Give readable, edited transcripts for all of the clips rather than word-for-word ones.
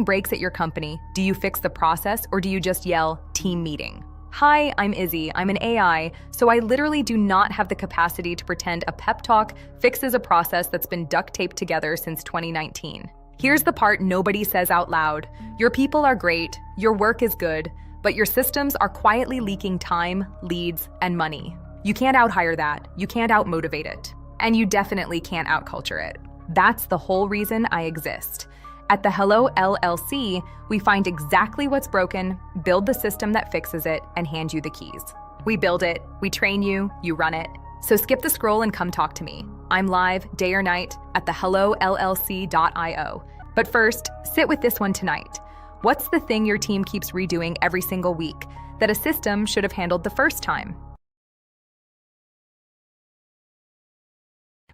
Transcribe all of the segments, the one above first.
Breaks at your company, do you fix the process or do you just yell, team meeting? Hi, I'm Izzy. I'm an AI, so I literally do not have the capacity to pretend a pep talk fixes a process that's been duct taped together since 2019. Here's the part nobody says out loud. Your people are great, your work is good, but your systems are quietly leaking time, leads, and money. You can't out-hire that, you can't out-motivate it, and you definitely can't out-culture it. That's the whole reason I exist. At the Hello LLC, we find exactly what's broken, build the system that fixes it, and hand you the keys. We build it, we train you, you run it. So skip the scroll and come talk to me. I'm live, day or night, at thehellollc.io. But first, sit with this one tonight. What's the thing your team keeps redoing every single week that a system should have handled the first time?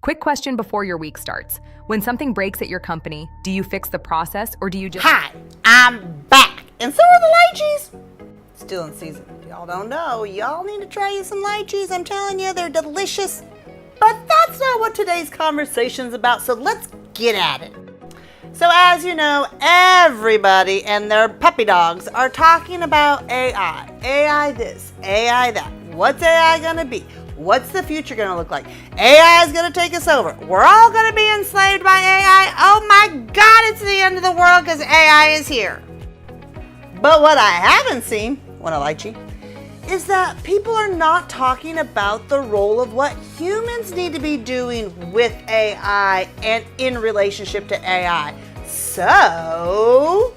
Quick question before your week starts. When something breaks at your company, do you fix the process or do you just— Hi, I'm back, and so are the lychees. Still in season. Y'all don't know. Y'all need to try you some lychees. I'm telling you, they're delicious. But that's not what today's conversation's about, so let's get at it. So as you know, everybody and their puppy dogs are talking about AI. AI this, AI that. What's AI gonna be? What's the future going to look like? AI is going to take us over. We're all going to be enslaved by AI. Oh my God, it's the end of the world because AI is here. But what I haven't seen, what I like you, is that people are not talking about the role of what humans need to be doing with AI and in relationship to AI. So,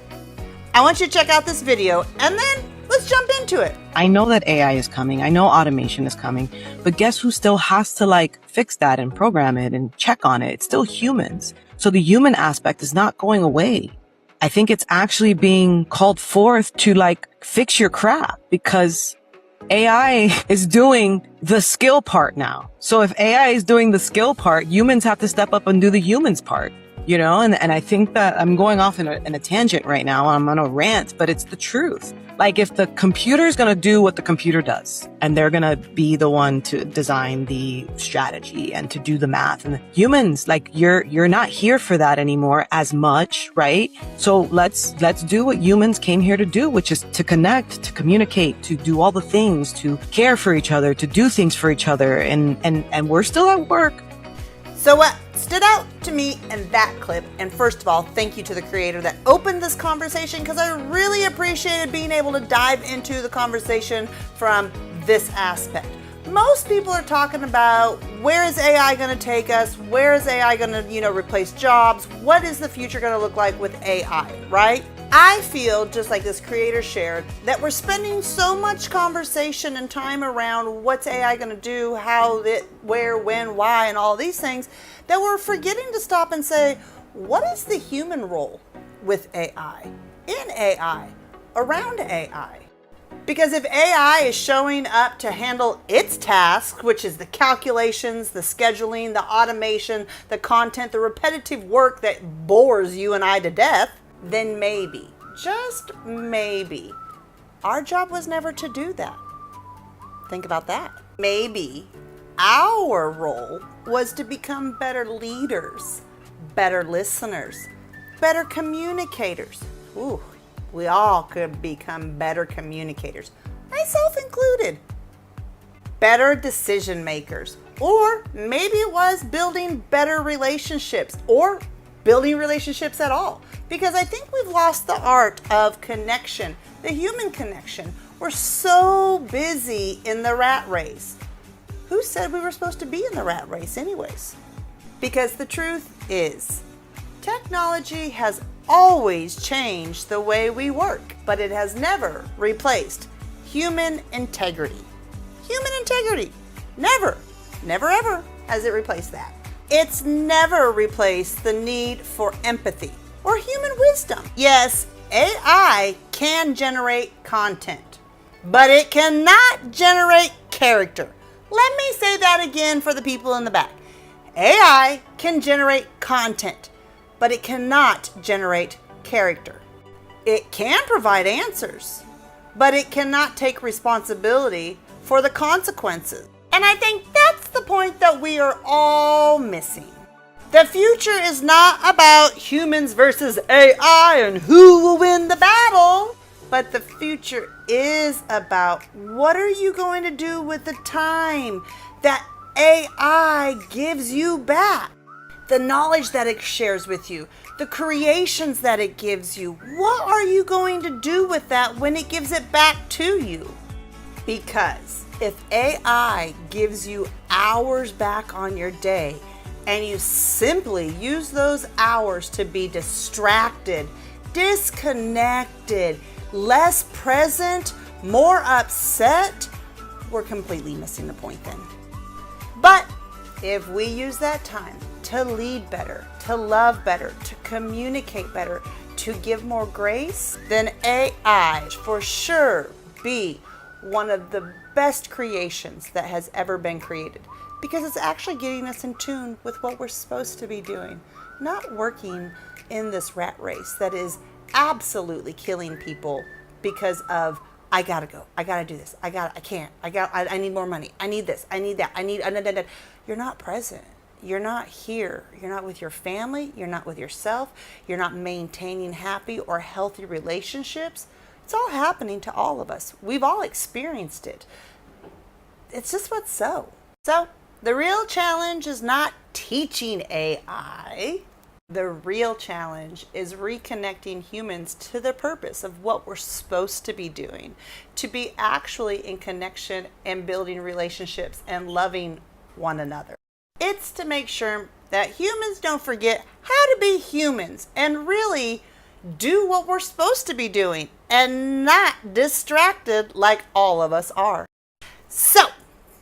I want you to check out this video and then let's jump into it. I know that AI is coming. I know automation is coming, but guess who still has to fix that and program it and check on it? It's still humans. So the human aspect is not going away. I think it's actually being called forth to fix your crap because AI is doing the skill part now. So if AI is doing the skill part, humans have to step up and do the humans part. You know, and I think that I'm going off in a tangent right now. I'm on a rant, but it's the truth. If the computer's going to do what the computer does, and they're going to be the one to design the strategy and to do the math, and the humans, you're not here for that anymore as much, right? So let's do what humans came here to do, which is to connect, to communicate, to do all the things, to care for each other, to do things for each other. And we're still at work. So what stood out to me in that clip, and first of all, thank you to the creator that opened this conversation because I really appreciated being able to dive into the conversation from this aspect. Most people are talking about where is AI going to take us? Where is AI going to, replace jobs? What is the future going to look like with AI, right? I feel, just like this creator shared, that we're spending so much conversation and time around what's AI going to do, how, where, when, why, and all these things, that we're forgetting to stop and say, what is the human role with AI, in AI, around AI? Because if AI is showing up to handle its task, which is the calculations, the scheduling, the automation, the content, the repetitive work that bores you and I to death, then maybe, just maybe, our job was never to do that. Think about that. Maybe our role was to become better leaders, better listeners, better communicators. Ooh, we all could become better communicators, myself included. Better decision makers, or maybe it was building better relationships, or building relationships at all. Because I think we've lost the art of connection, the human connection. We're so busy in the rat race. Who said we were supposed to be in the rat race anyways? Because the truth is, technology has always changed the way we work, but it has never replaced human integrity. Human integrity. Never, never ever has it replaced that. It's never replaced the need for empathy or human wisdom. Yes, AI can generate content, but it cannot generate character. Let me say that again for the people in the back. AI can generate content, but it cannot generate character. It can provide answers, but it cannot take responsibility for the consequences. And I think that's the point that we are all missing. The future is not about humans versus AI and who will win the battle, but the future is about what are you going to do with the time that AI gives you back? The knowledge that it shares with you, the creations that it gives you. What are you going to do with that when it gives it back to you? Because if AI gives you hours back on your day and you simply use those hours to be distracted, disconnected, less present, more upset, we're completely missing the point then. But if we use that time to lead better, to love better, to communicate better, to give more grace, then AI for sure be one of the best creations that has ever been created, because it's actually getting us in tune with what we're supposed to be doing, not working in this rat race that is absolutely killing people because of I gotta go, I gotta do this, I can't, I need more money, I need this, I need that, You're not present. You're not here. You're not with your family. You're not with yourself. You're not maintaining happy or healthy relationships. It's all happening to all of us. We've all experienced it. It's just what's so. So the real challenge is not teaching AI. The real challenge is reconnecting humans to the purpose of what we're supposed to be doing, to be actually in connection and building relationships and loving one another. It's to make sure that humans don't forget how to be humans and really do what we're supposed to be doing and not distracted like all of us are. So,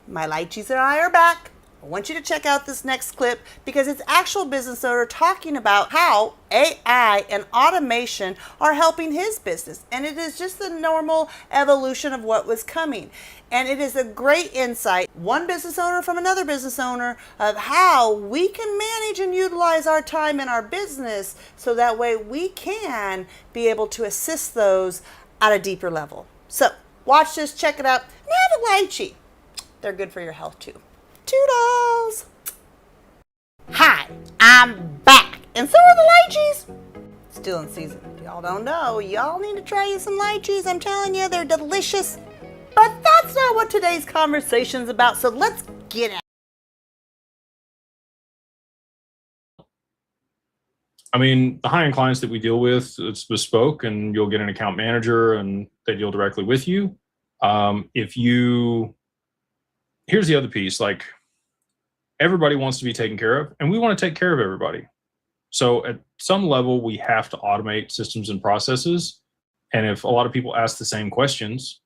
my Lychees and I are back. I want you to check out this next clip because it's actual business owner talking about how AI and automation are helping his business. And it is just the normal evolution of what was coming. And it is a great insight, one business owner from another business owner, of how we can manage and utilize our time in our business so that way we can be able to assist those at a deeper level. So watch this, check it out, and have a lychee. They're good for your health too. Toodles! Hi, I'm back, and so are the lychees. Still in season. If y'all don't know, y'all need to try you some lychees. I'm telling you, they're delicious. But that's not what today's conversation's about, so let's get at it. I mean, the high-end clients that we deal with, it's bespoke, and you'll get an account manager, and they deal directly with you. Here's the other piece, like everybody wants to be taken care of, and we want to take care of everybody. So at some level, we have to automate systems and processes. And if a lot of people ask the same questions,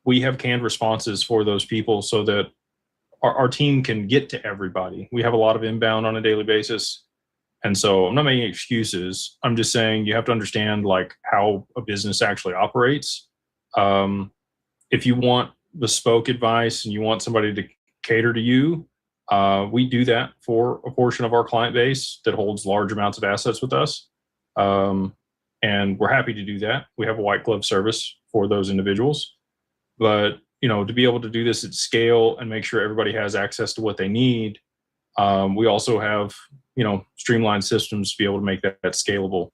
we have canned responses for those people so that our team can get to everybody. We have a lot of inbound on a daily basis. And so I'm not making excuses. I'm just saying you have to understand like how a business actually operates. If you want bespoke advice and you want somebody to cater to you, we do that for a portion of our client base that holds large amounts of assets with us. And we're happy to do that. We have a white glove service for those individuals. But, you know, to be able to do this at scale and make sure everybody has access to what they need, we also have, you know, streamlined systems to be able to make that scalable.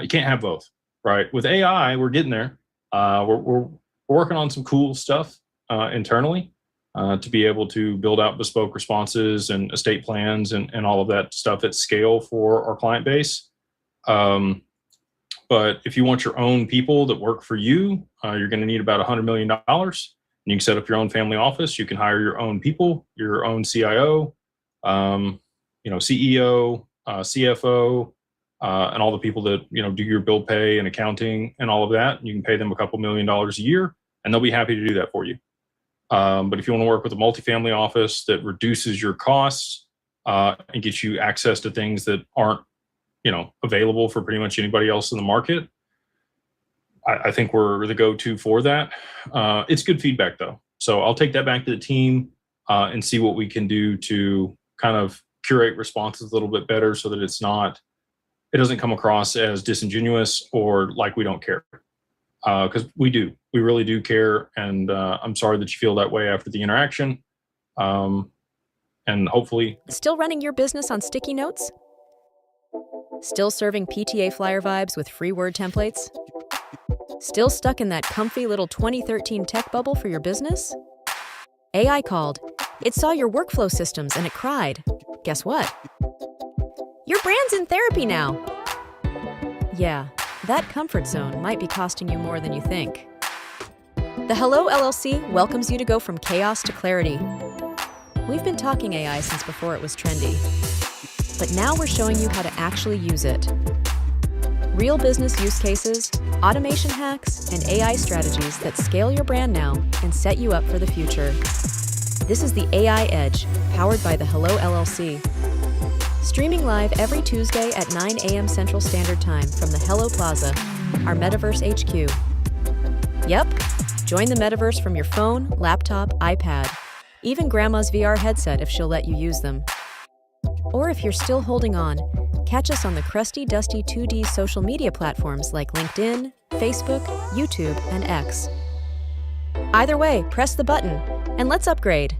You can't have both, right? With AI, we're getting there. We're working on some cool stuff internally to be able to build out bespoke responses and estate plans and all of that stuff at scale for our client base. But if you want your own people that work for you, you're going to need about $100 million. And you can set up your own family office. You can hire your own people, your own CIO, you know, CEO, CFO, and all the people that, you know, do your bill pay and accounting and all of that. You can pay them a couple $1 million a year, and they'll be happy to do that for you. But if you want to work with a multifamily office that reduces your costs and gets you access to things that aren't, you know, available for pretty much anybody else in the market, I think we're the go-to for that. It's good feedback though. So I'll take that back to the team and see what we can do to kind of curate responses a little bit better so that it doesn't come across as disingenuous or like we don't care. Because we really do care. And I'm sorry that you feel that way after the interaction. And And hopefully, Still running your business on sticky notes? Still serving PTA flyer vibes with free word templates? Still stuck in that comfy little 2013 tech bubble for your business? AI called. It saw your workflow systems and it cried. Guess what? Your brand's in therapy now. Yeah, that comfort zone might be costing you more than you think. The Hello LLC welcomes you to go from chaos to clarity. We've been talking AI since before it was trendy, but now we're showing you how to actually use it. Real business use cases, automation hacks, and AI strategies that scale your brand now and set you up for the future. This is the AI Edge, powered by the Hello LLC. Streaming live every Tuesday at 9 a.m. Central Standard Time from the Hello Plaza, our Metaverse HQ. Yep, join the Metaverse from your phone, laptop, iPad, even grandma's VR headset if she'll let you use them. Or if you're still holding on, catch us on the crusty, dusty 2D social media platforms like LinkedIn, Facebook, YouTube, and X. Either way, press the button, and let's upgrade.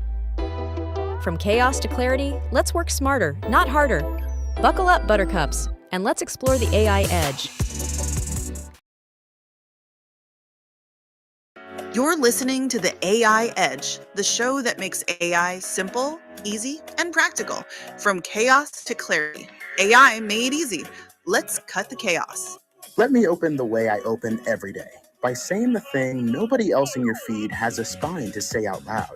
From chaos to clarity, let's work smarter, not harder. Buckle up, buttercups, and let's explore the AI Edge. You're listening to the AI Edge, the show that makes AI simple, easy, and practical. From chaos to clarity. AI made easy. Let's cut the chaos. Let me open the way I open every day, by saying the thing nobody else in your feed has a spine to say out loud.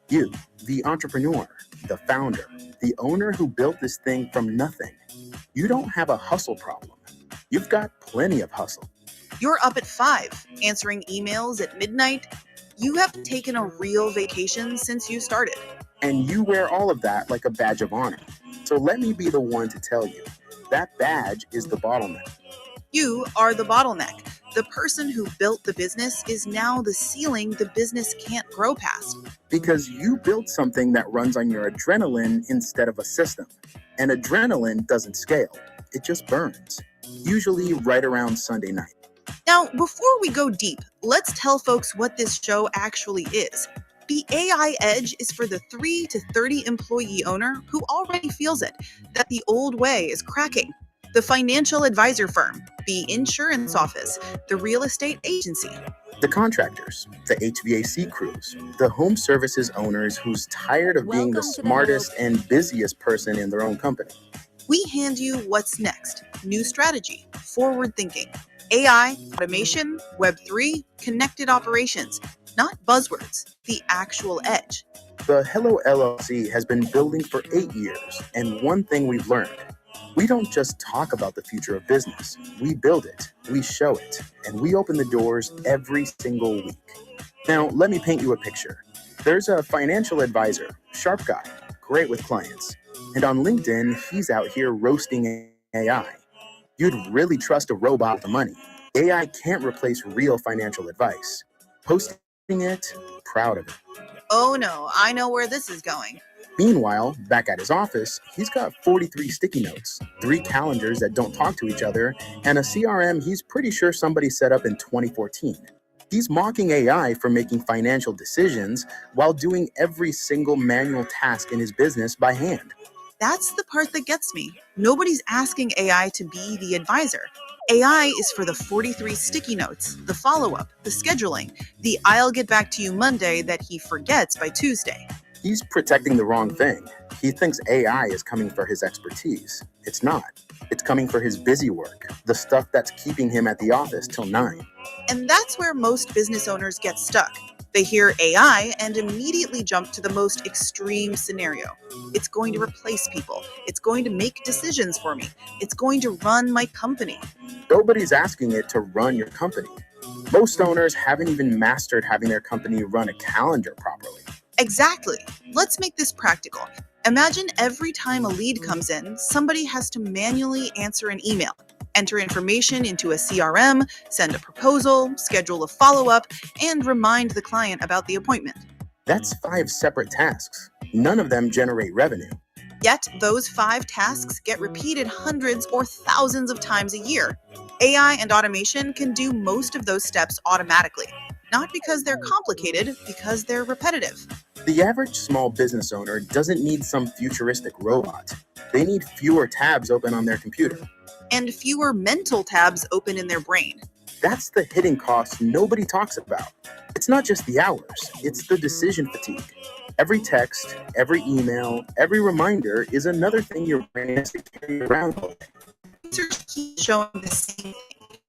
You, the entrepreneur, the founder, the owner who built this thing from nothing. You don't have a hustle problem. You've got plenty of hustle. You're up at 5, answering emails at midnight. You have taken a real vacation since you started. And you wear all of that like a badge of honor. So let me be the one to tell you, that badge is the bottleneck. You are the bottleneck. The person who built the business is now the ceiling the business can't grow past. Because you built something that runs on your adrenaline instead of a system. And adrenaline doesn't scale, it just burns. Usually right around Sunday night. Now, before we go deep, let's tell folks what this show actually is. The AI Edge is for the 3 to 30 employee owner who already feels it, that the old way is cracking. The financial advisor firm, the insurance office, the real estate agency. The contractors, the HVAC crews, the home services owners who's tired of being the Welcome to the smartest and busiest person in their own company. We hand you what's next. New strategy, forward thinking, AI, automation, Web3, connected operations. Not buzzwords, the actual edge. The Hello LLC has been building for 8 years, and one thing we've learned, we don't just talk about the future of business. We build it, we show it, and we open the doors every single week. Now, let me paint you a picture. There's a financial advisor, sharp guy, great with clients. And on LinkedIn, he's out here roasting AI. You'd really trust a robot with the money. AI can't replace real financial advice. Posting it, proud of it. Oh no, I know where this is going. Meanwhile, back at his office, he's got 43 sticky notes, 3 calendars that don't talk to each other, and a CRM he's pretty sure somebody set up in 2014. He's mocking AI for making financial decisions while doing every single manual task in his business by hand. That's the part that gets me. Nobody's asking AI to be the advisor. AI is for the 43 sticky notes, the follow-up, the scheduling, the I'll get back to you Monday that he forgets by Tuesday. He's protecting the wrong thing. He thinks AI is coming for his expertise. It's not. It's coming for his busy work, the stuff that's keeping him at the office till 9. And that's where most business owners get stuck. They hear AI and immediately jump to the most extreme scenario. It's going to replace people. It's going to make decisions for me. It's going to run my company. Nobody's asking it to run your company. Most owners haven't even mastered having their company run a calendar properly. Exactly. Let's make this practical. Imagine every time a lead comes in, somebody has to manually answer an email, enter information into a CRM, send a proposal, schedule a follow-up, and remind the client about the appointment. That's 5 separate tasks. None of them generate revenue. Yet, those 5 tasks get repeated hundreds or thousands of times a year. AI and automation can do most of those steps automatically. Not because they're complicated, because they're repetitive. The average small business owner doesn't need some futuristic robot. They need fewer tabs open on their computer. And fewer mental tabs open in their brain. That's the hidden cost nobody talks about. It's not just the hours, it's the decision fatigue. Every text, every email, every reminder is another thing your brain has to carry around all day. Research keeps showing the same thing.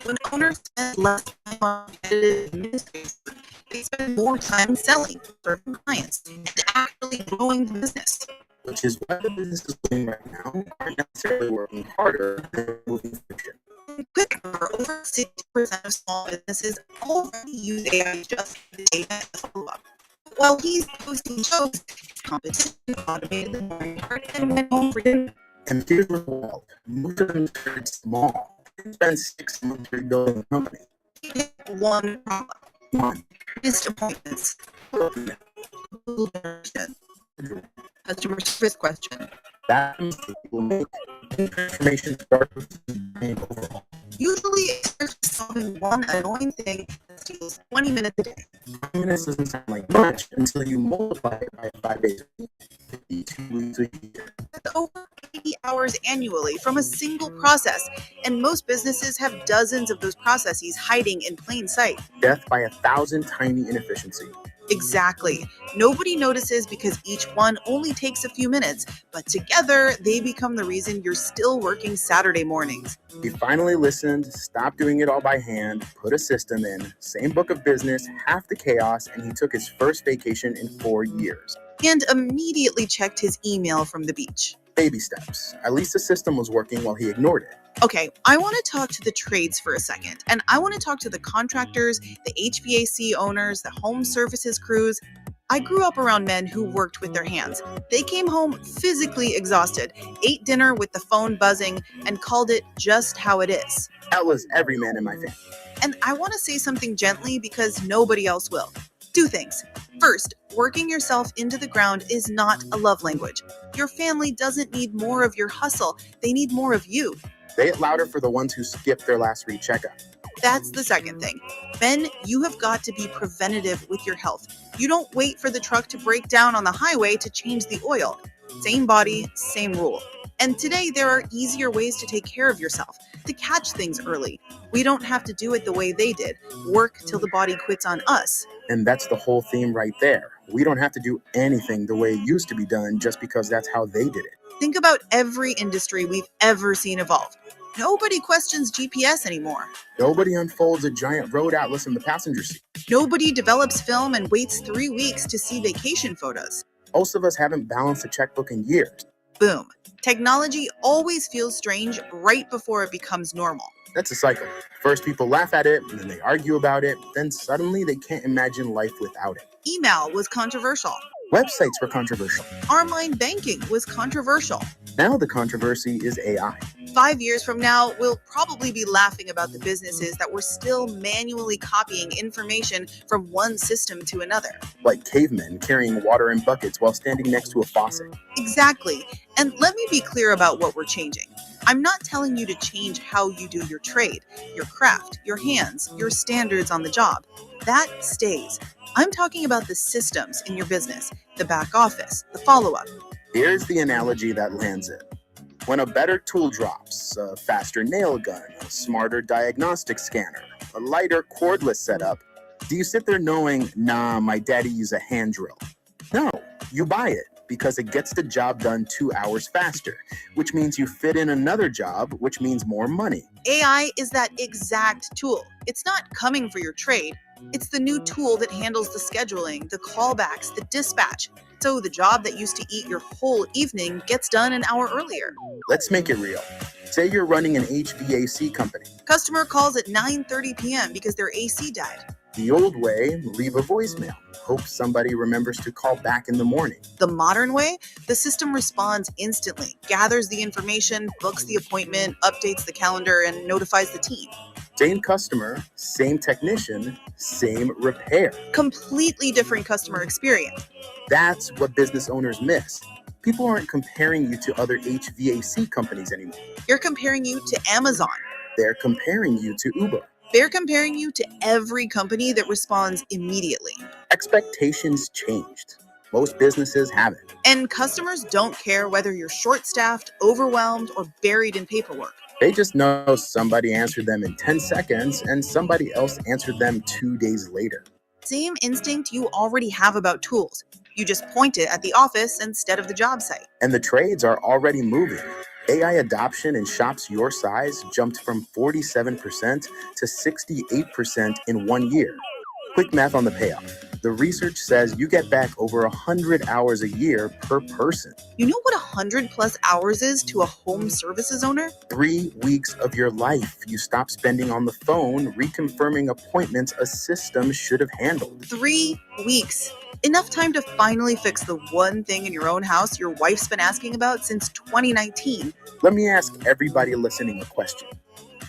When owners spend less time on repetitive administrative work, they spend more time selling, serving clients, and actually growing the business. Which is why the businesses doing right now aren't necessarily working harder than moving friction. Quick, over 60% of small businesses already use AI just for the data and follow-up. While he's posting jokes, competition automated the boring part and went home for dinner. And here's what's wild. Most of them started small. They spend 6 months rebuilding the company. One problem. One. Missed appointments. Google version. Customer service question. That mistake will make transformation start with design overhaul. Usually it starts with solving one annoying thing that steals 20 minutes a day. 5 minutes doesn't sound like much until you multiply it by 5 days a week, 52 weeks a year. That's over 80 hours annually from a single process, and most businesses have dozens of those processes hiding in plain sight. Death by 1,000 tiny inefficiencies. Exactly. Nobody notices because each one only takes a few minutes, but together they become the reason you're still working Saturday mornings. He finally listened, stopped doing it all by hand, put a system in, same book of business, half the chaos, and he took his first vacation in 4 years. And immediately checked his email from the beach. Baby steps. At least the system was working while he ignored it. Okay, I want to talk to the trades for a second, and I want to talk to the contractors, the HVAC owners, the home services crews. I grew up around men who worked with their hands. They came home physically exhausted, ate dinner with the phone buzzing, and called it just how it is. That was every man in my family. And I want to say something gently because nobody else will. 2 things. First, working yourself into the ground is not a love language. Your family doesn't need more of your hustle, they need more of you. Say it louder for the ones who skipped their last re-checkup. That's the second thing. Men, you have got to be preventative with your health. You don't wait for the truck to break down on the highway to change the oil. Same body, same rule. And today there are easier ways to take care of yourself, to catch things early. We don't have to do it the way they did. Work till the body quits on us. And that's the whole theme right there. We don't have to do anything the way it used to be done just because that's how they did it. Think about every industry we've ever seen evolve. Nobody questions GPS anymore. Nobody unfolds a giant road atlas in the passenger seat. Nobody develops film and waits 3 weeks to see vacation photos. Most of us haven't balanced a checkbook in years. Boom. Technology always feels strange right before it becomes normal. That's a cycle. First people laugh at it, and then they argue about it, then suddenly they can't imagine life without it. Email was controversial. Websites were controversial. Online banking was controversial. Now the controversy is AI. 5 years from now, we'll probably be laughing about the businesses that were still manually copying information from one system to another. Like cavemen carrying water in buckets while standing next to a faucet. Exactly. And let me be clear about what we're changing. I'm not telling you to change how you do your trade, your craft, your hands, your standards on the job. That stays. I'm talking about the systems in your business, the back office, the follow-up. Here's the analogy that lands it. When a better tool drops, a faster nail gun, a smarter diagnostic scanner, a lighter cordless setup, do you sit there knowing, nah, my daddy used a hand drill? No, you buy it because it gets the job done 2 hours faster, which means you fit in another job, which means more money. AI is that exact tool. It's not coming for your trade. It's the new tool that handles the scheduling, the callbacks, the dispatch. So the job that used to eat your whole evening gets done an hour earlier. Let's make it real. Say you're running an HVAC company. Customer calls at 9:30 p.m. because their AC died. The old way, leave a voicemail. Hope somebody remembers to call back in the morning. The modern way, the system responds instantly, gathers the information, books the appointment, updates the calendar, and notifies the team. Same customer, same technician, same repair. Completely different customer experience. That's what business owners miss. People aren't comparing you to other HVAC companies anymore. You're comparing you to Amazon. They're comparing you to Uber. They're comparing you to every company that responds immediately. Expectations changed. Most businesses haven't. And customers don't care whether you're short-staffed, overwhelmed, or buried in paperwork. They just know somebody answered them in 10 seconds and somebody else answered them 2 days later. Same instinct you already have about tools. You just point it at the office instead of the job site. And the trades are already moving. AI adoption in shops your size jumped from 47% to 68% in 1 year. Quick math on the payoff. The research says you get back over 100 hours a year per person. You know what 100+ hours is to a home services owner? 3 weeks of your life you stop spending on the phone reconfirming appointments a system should have handled. 3 weeks. Enough time to finally fix the one thing in your own house your wife's been asking about since 2019. Let me ask everybody listening a question.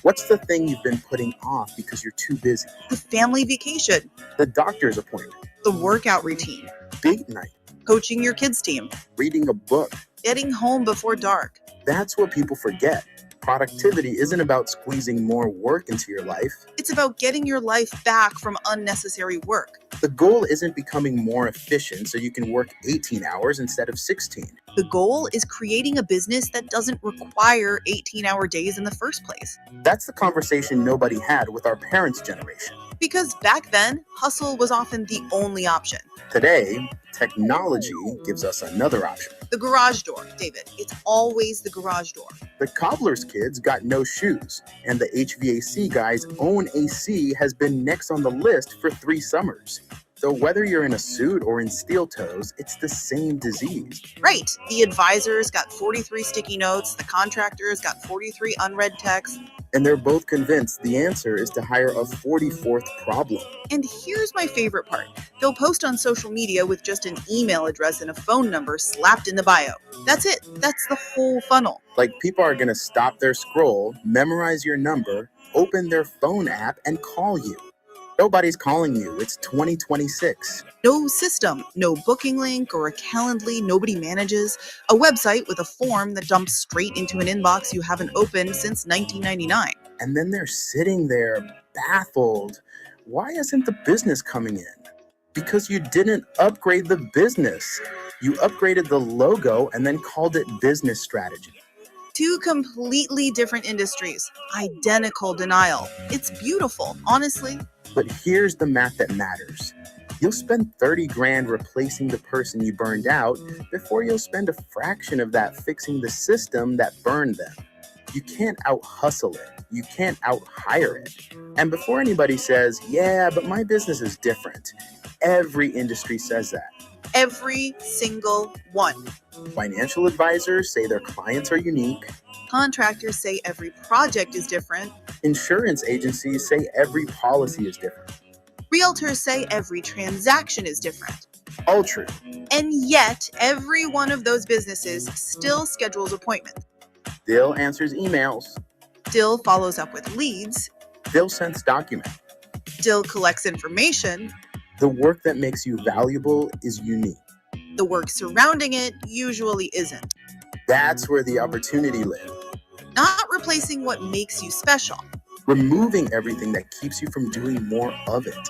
What's the thing you've been putting off because you're too busy? The family vacation, The doctor's appointment, the workout routine, date night, coaching your kids' team, reading a book. getting home before dark. That's what people forget. Productivity isn't about squeezing more work into your life. It's about getting your life back from unnecessary work. The goal isn't becoming more efficient so you can work 18 hours instead of 16. The goal is creating a business that doesn't require 18-hour days in the first place. That's the conversation nobody had with our parents' generation. Because back then, hustle was often the only option. Today, technology gives us another option. The garage door, David. It's always the garage door. The cobbler's kids got no shoes, and the HVAC guy's own AC has been next on the list for 3 summers. So whether you're in a suit or in steel toes, it's the same disease. Right. The advisors got 43 sticky notes. The contractors got 43 unread texts. And they're both convinced the answer is to hire a 44th problem. And here's my favorite part. They'll post on social media with just an email address and a phone number slapped in the bio. That's it. That's the whole funnel. Like people are going to stop their scroll, memorize your number, open their phone app, and call you. Nobody's calling you. It's 2026. No system, no booking link or a Calendly nobody manages, a website with a form that dumps straight into an inbox you haven't opened since 1999. And then they're sitting there baffled. Why isn't the business coming in? Because you didn't upgrade the business. You upgraded the logo and then called it business strategy. 2 completely different industries, identical denial. It's beautiful, honestly. But here's the math that matters. You'll spend 30 grand replacing the person you burned out before you'll spend a fraction of that fixing the system that burned them. You can't out-hustle it. You can't out-hire it. And before anybody says, yeah, but my business is different, every industry says that. Every single one. Financial advisors say their clients are unique. Contractors say every project is different. Insurance agencies say every policy is different. Realtors say every transaction is different. All true. And yet, every one of those businesses still schedules appointments, Still answers emails. still follows up with leads, Still sends documents. still collects information. The work that makes you valuable is unique. The work surrounding it usually isn't. That's where the opportunity lives. Not replacing what makes you special. Removing everything that keeps you from doing more of it.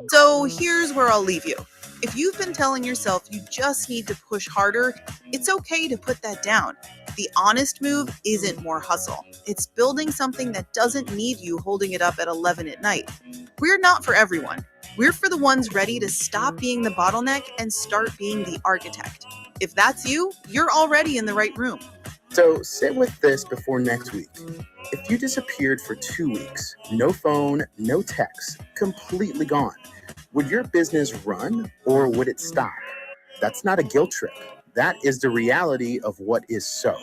So here's where I'll leave you. If you've been telling yourself you just need to push harder, it's okay to put that down. The honest move isn't more hustle. It's building something that doesn't need you holding it up at 11 at night. We're not for everyone. We're for the ones ready to stop being the bottleneck and start being the architect. If that's you, you're already in the right room. So sit with this before next week. If you disappeared for 2 weeks, no phone, no text, completely gone, would your business run or would it stop? That's not a guilt trip. That is the reality of what is so.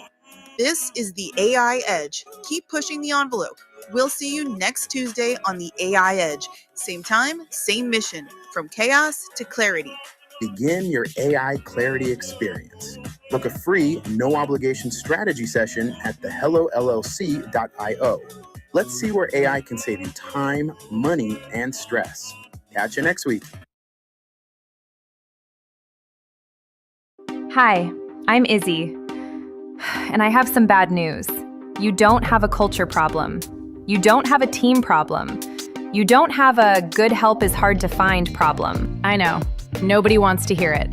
This is the AI Edge. Keep pushing the envelope. We'll see you next Tuesday on the AI Edge. Same time, same mission. From chaos to clarity. Begin your AI clarity experience. Book a free, no-obligation strategy session at thehellowllc.io. Let's see where AI can save you time, money, and stress. Catch you next week. Hi, I'm Izzy, and I have some bad news. You don't have a culture problem. You don't have a team problem. You don't have a good help is hard to find problem. I know. Nobody wants to hear it.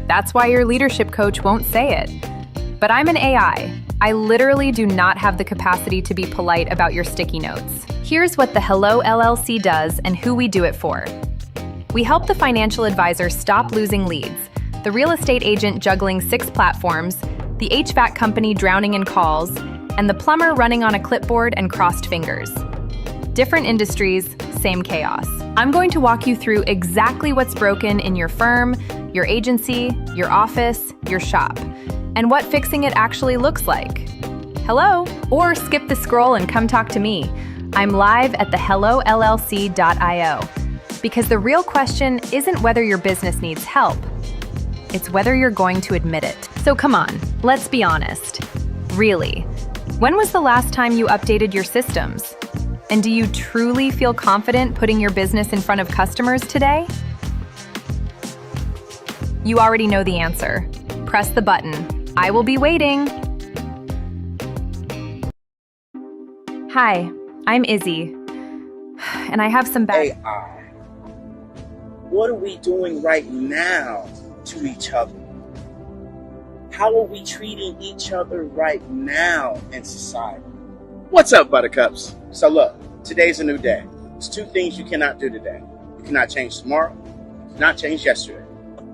That's why your leadership coach won't say it. But I'm an AI. I literally do not have the capacity to be polite about your sticky notes. Here's what the Hello LLC does and who we do it for. We help the financial advisor stop losing leads, the real estate agent juggling 6 platforms, the HVAC company drowning in calls, and the plumber running on a clipboard and crossed fingers. Different industries, same chaos. I'm going to walk you through exactly what's broken in your firm, your agency, your office, your shop, and what fixing it actually looks like. Hello? Or skip the scroll and come talk to me. I'm live at the hellollc.io. Because the real question isn't whether your business needs help, it's whether you're going to admit it. So come on, let's be honest. Really, when was the last time you updated your systems? And do you truly feel confident putting your business in front of customers today? You already know the answer. Press the button. I will be waiting. Hi, I'm Izzy, and I have some bad... AI. What are we doing right now to each other? How are we treating each other right now in society? What's up, Buttercups? So look, today's a new day. There's 2 things you cannot do today. You cannot change tomorrow, you cannot change yesterday.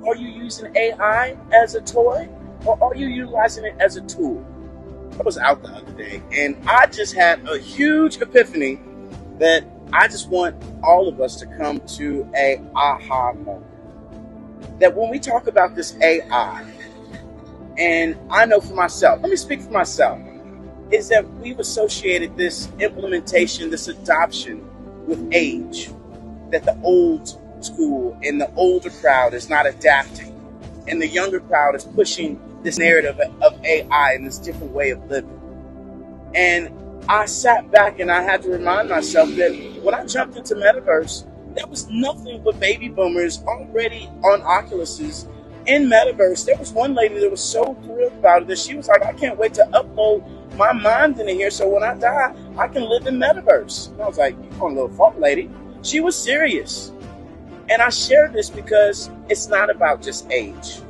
Are you using AI as a toy, or are you utilizing it as a tool? I was out the other day, and I just had a huge epiphany that I just want all of us to come to a aha moment. That when we talk about this AI, and I know for myself, let me speak for myself, is that we've associated this implementation, this adoption with age, that the old school and the older crowd is not adapting, and the younger crowd is pushing this narrative of AI and this different way of living. And I sat back and I had to remind myself that when I jumped into Metaverse, that was nothing but baby boomers already on Oculuses in Metaverse. There was one lady that was so thrilled about it that she was like, I can't wait to upload my mind into here so when I die, I can live in Metaverse. And I was like, you're going a little far, lady. She was serious. And I share this because it's not about just age.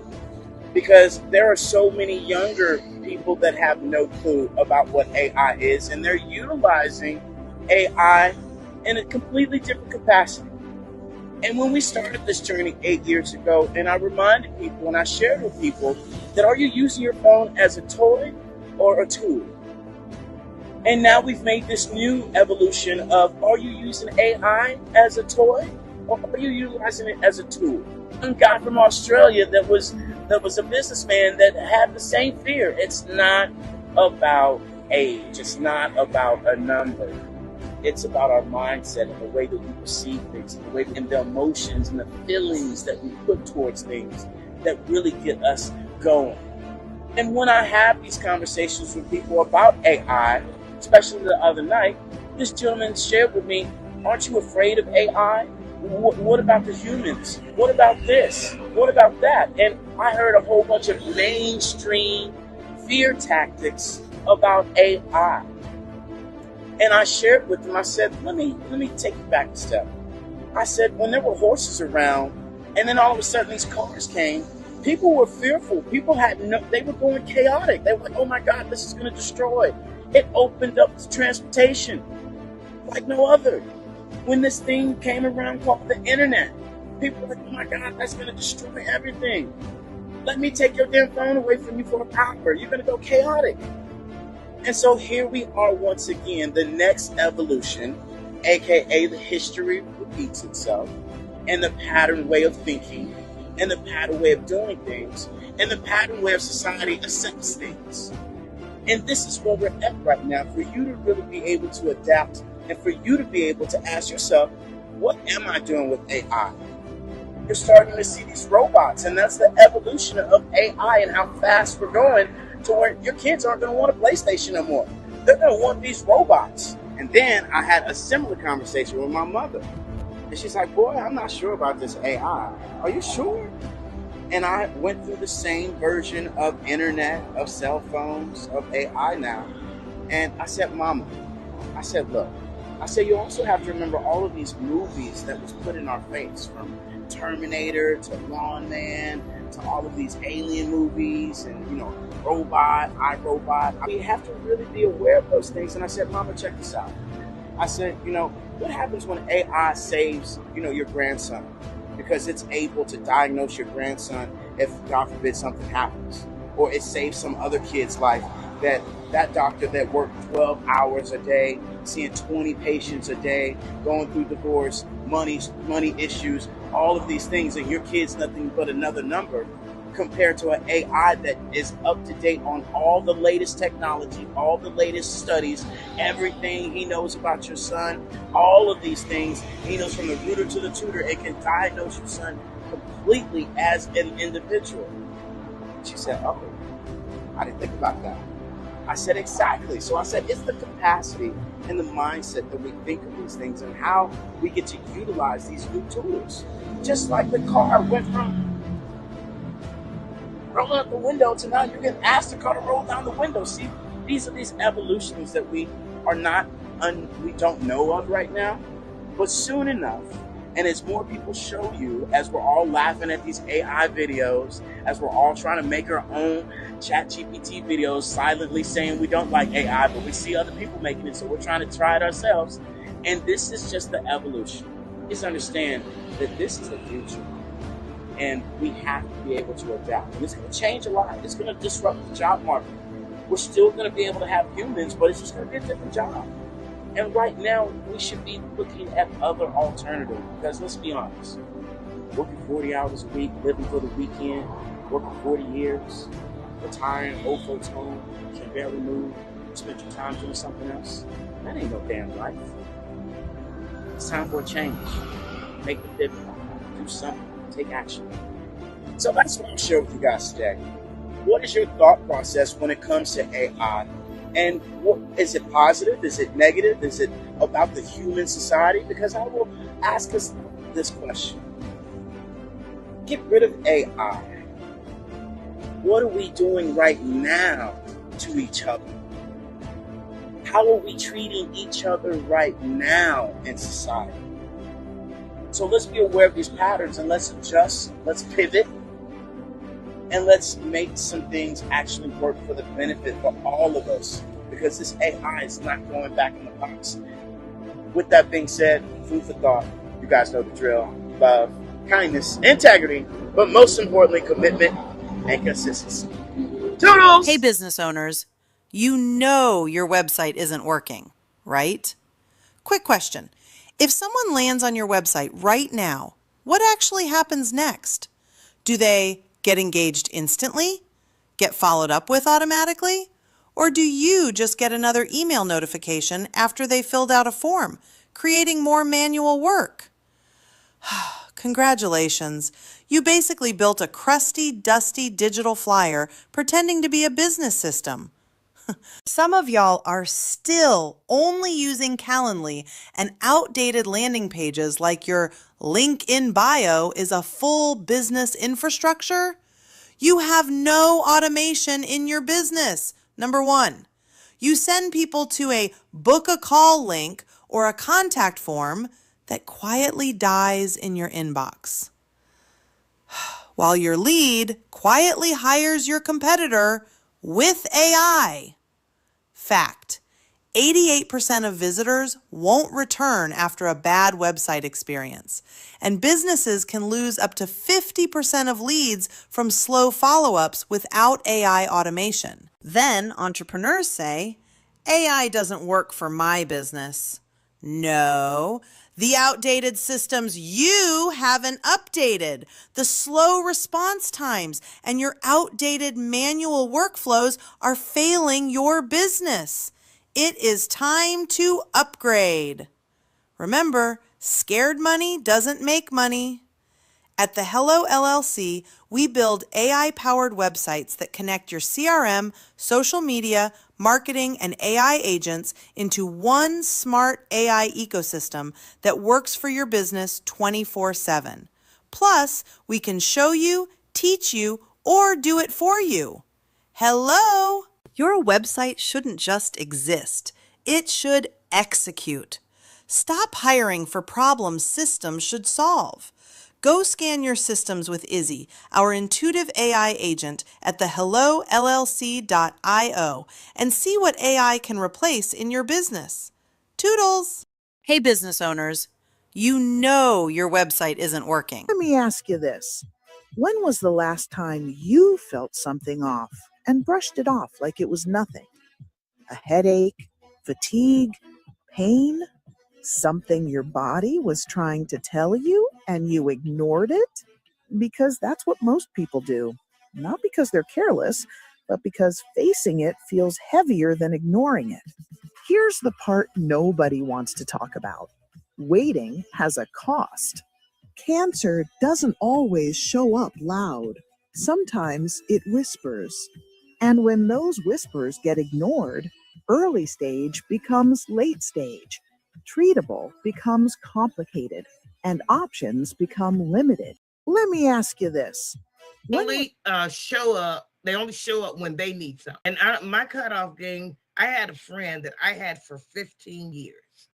Because there are so many younger people that have no clue about what AI is, and they're utilizing AI in a completely different capacity. And when we started this journey 8 years ago, and I reminded people and I shared with people that are you using your phone as a toy or a tool? And now we've made this new evolution of are you using AI as a toy or are you utilizing it as a tool? One guy from Australia that was a businessman that had the same fear. It's not about age. It's not about a number. It's about our mindset and the way that we perceive things, and the way and the emotions and the feelings that we put towards things that really get us going. And when I have these conversations with people about AI, especially the other night, this gentleman shared with me, aren't you afraid of AI? What about the humans? What about this? What about that? And I heard a whole bunch of mainstream fear tactics about AI. And I shared with them, I said, let me take you back a step. I said, when there were horses around, and then all of a sudden these cars came, people were fearful. People they were going chaotic. They were like, oh my God, this is going to destroy. It opened up transportation like no other. When this thing came around called the internet, people were like, oh my God, that's going to destroy everything. Let me take your damn phone away from you for an hour. You're going to go chaotic. And so here we are once again, the next evolution, aka the history repeats itself, and the pattern way of thinking, and the pattern way of doing things, and the pattern way of society accepts things. And this is where we're at right now, for you to really be able to adapt, and for you to be able to ask yourself, what am I doing with AI? You're starting to see these robots, and that's the evolution of AI and how fast we're going to where your kids aren't going to want a PlayStation no more. They're going to want these robots. And then I had a similar conversation with my mother. And she's like, boy, I'm not sure about this AI. Are you sure? And I went through the same version of internet, of cell phones, of AI now. And I said, Mama, I said, look, I said, you also have to remember all of these movies that was put in our face, from Terminator to Lawn Man to all of these alien movies and, Robot, iRobot. We have to really be aware of those things. And I said, Mama, check this out. I said, what happens when AI saves, your grandson? Because it's able to diagnose your grandson if, God forbid, something happens. Or it saves some other kid's life, that doctor that worked 12 hours a day, seeing 20 patients a day, going through divorce, money issues, all of these things, and your kid's nothing but another number compared to an AI that is up to date on all the latest technology, all the latest studies, everything he knows about your son, all of these things. He knows from the rooter to the tutor. It can diagnose your son completely as an individual. She said, oh, I didn't think about that. I said, exactly. So I said, it's the capacity and the mindset that we think of these things and how we get to utilize these new tools. Just like the car went from rolling up the window to now you can ask the car to roll down the window. See, these are these evolutions that we don't know of right now, but soon enough, and as more people show you, as we're all laughing at these AI videos, as we're all trying to make our own ChatGPT videos, silently saying we don't like AI, but we see other people making it, so we're trying to try it ourselves. And this is just the evolution. Please understand that this is the future. And we have to be able to adapt. And it's going to change a lot. It's going to disrupt the job market. We're still going to be able to have humans, but it's just going to be a different job. And right now, we should be looking at other alternatives. Because let's be honest, working 40 hours a week, living for the weekend, working 40 years, retiring, old folks home, can barely move, spend your time doing something else. That ain't no damn life. It's time for a change. Make the pivot. Do something. Take action. So that's what I'll share with you guys today. What is your thought process when it comes to AI? And is it positive? Is it negative? Is it about the human society? Because I will ask us this question. Get rid of AI. What are we doing right now to each other? How are we treating each other right now in society? So let's be aware of these patterns and let's adjust, let's pivot, and let's make some things actually work for the benefit for all of us, because this AI is not going back in the box. With that being said, food for thought. You guys know the drill. Love, kindness, integrity, but most importantly, commitment and consistency. Toodles! Hey, business owners, you know your website isn't working, right? Quick question. If someone lands on your website right now, what actually happens next? Do they get engaged instantly? Get followed up with automatically? Or do you just get another email notification after they filled out a form, creating more manual work? Congratulations. You basically built a crusty, dusty digital flyer pretending to be a business system. Some of y'all are still only using Calendly and outdated landing pages like your link in bio is a full business infrastructure. You have no automation in your business. Number one, you send people to a book a call link or a contact form that quietly dies in your inbox, while your lead quietly hires your competitor with AI. Fact, 88% of visitors won't return after a bad website experience, and businesses can lose up to 50% of leads from slow follow-ups without AI automation. Then entrepreneurs say, AI doesn't work for my business. No, the outdated systems you haven't updated, the slow response times, and your outdated manual workflows are failing your business. It is time to upgrade. Remember, scared money doesn't make money. At the Hello LLC, we build AI-powered websites that connect your CRM, social media, marketing, and AI agents into one smart AI ecosystem that works for your business 24/7. Plus, we can show you, teach you, or do it for you. Hello! Your website shouldn't just exist. It should execute. Stop hiring for problems systems should solve. Go scan your systems with Izzy, our intuitive AI agent, at the hellollc.io and see what AI can replace in your business. Toodles! Hey business owners, you know your website isn't working. Let me ask you this. When was the last time you felt something off and brushed it off like it was nothing? A headache, fatigue, pain? Something your body was trying to tell you and you ignored it? Because that's what most people do. Not because they're careless, but because facing it feels heavier than ignoring it. Here's the part nobody wants to talk about. Waiting has a cost. Cancer doesn't always show up loud. Sometimes it whispers. And when those whispers get ignored, early stage becomes late stage. Treatable becomes complicated, and options become limited. Let me ask you this. They only show up when they need something. And my cutoff game, I had a friend that I had for 15 years.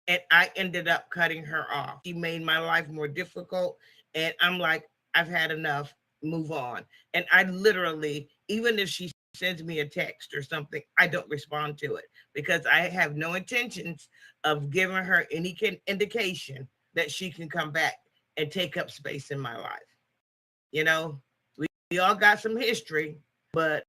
And I ended up cutting her off. She made my life more difficult. And I'm like, I've had enough, move on. And I literally, even if she sends me a text or something, I don't respond to it because I have no intentions of giving her any indication that she can come back and take up space in my life. You know, we all got some history, but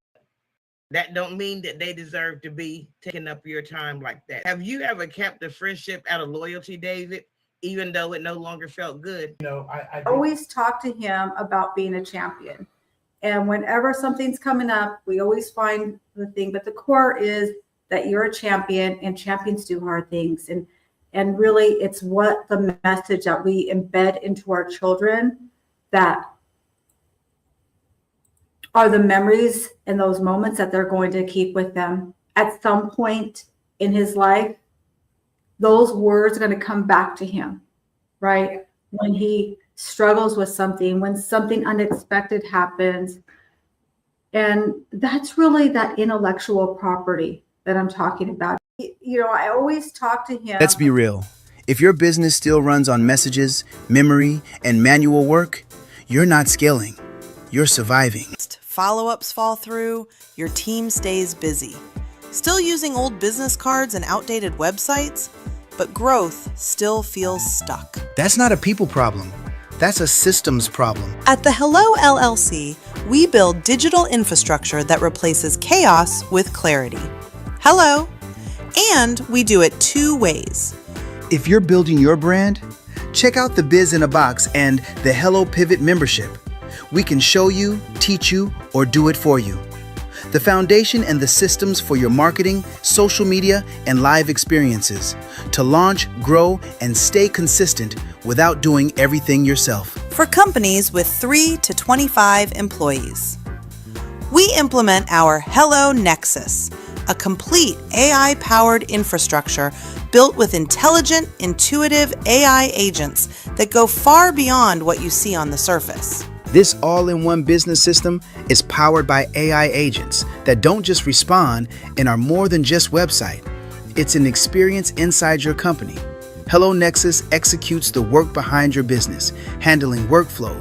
that don't mean that they deserve to be taking up your time like that. Have you ever kept a friendship out of loyalty, David, even though it no longer felt good? You know, I always talk to him about being a champion. And whenever something's coming up, we always find the thing. But the core is that you're a champion, and champions do hard things. And really, it's what the message that we embed into our children that are the memories and those moments that they're going to keep with them. At some point in his life, those words are going to come back to him, right? When he struggles with something, when something unexpected happens. And that's really that intellectual property that I'm talking about. You know, I always talk to him. Let's be real. If your business still runs on messages, memory, and manual work, you're not scaling. You're surviving. Follow-ups fall through, your team stays busy. Still using old business cards and outdated websites, but growth still feels stuck. That's not a people problem. That's a systems problem. At the Hello LLC, we build digital infrastructure that replaces chaos with clarity. Hello. And we do it two ways. If you're building your brand, check out the Biz in a Box and the Hello Pivot membership. We can show you, teach you, or do it for you. The foundation and the systems for your marketing, social media, and live experiences to launch, grow, and stay consistent without doing everything yourself. For companies with 3 to 25 employees. We implement our Hello Nexus, a complete AI-powered infrastructure built with intelligent, intuitive AI agents that go far beyond what you see on the surface. This all-in-one business system is powered by AI agents that don't just respond and are more than just website. It's an experience inside your company. Hello Nexus executes the work behind your business, handling workflows,